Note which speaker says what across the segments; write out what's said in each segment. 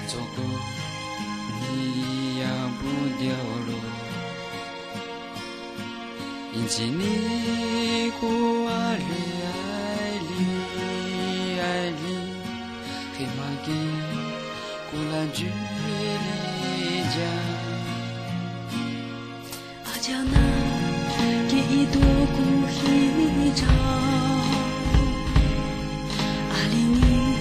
Speaker 1: Toko niya budyoro Injini ku ale ali Khemagi kula juleja
Speaker 2: Ajana ke ido ku hija Alini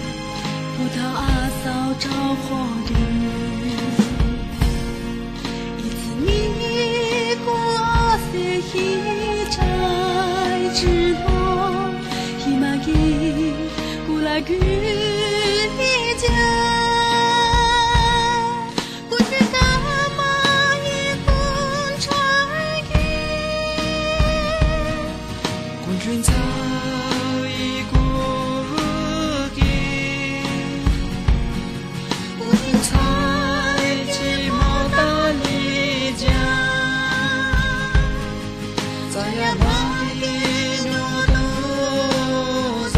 Speaker 2: puta asao zhao huo yu一次你过些一摘之落一马给古来古一家不知干嘛一风传语
Speaker 1: 滚卷草一过给
Speaker 2: 不听
Speaker 1: 才鸡毛大理家在呀马里牛都在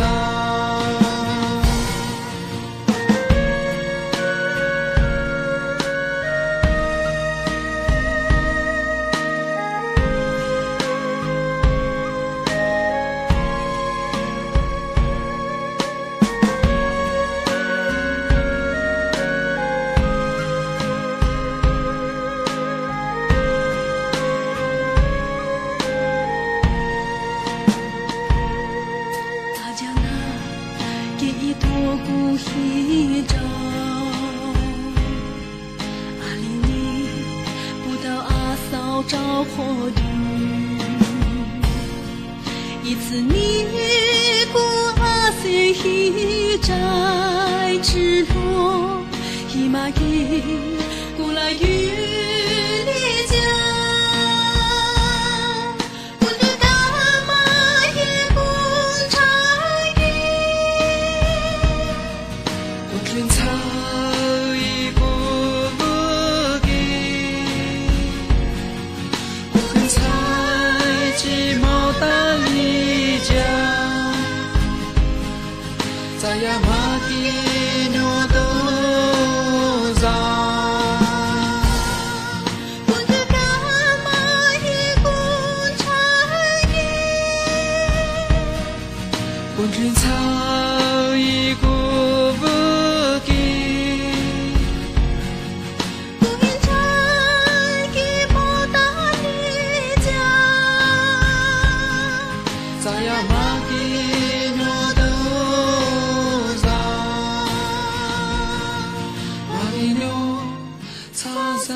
Speaker 2: 大家那给一朵古一照阿里你不到阿嫂找火炉一次你过阿些一摘之落一马给古来雨里家不知干嘛也不插语
Speaker 1: 滚卷草一过给我很菜鸡毛大理家在呀马给牛都在
Speaker 2: 不知干嘛也不插语
Speaker 1: 滚卷草一过给
Speaker 2: 不应摘给毛大理家
Speaker 1: 在呀马给牛都在马给牛草在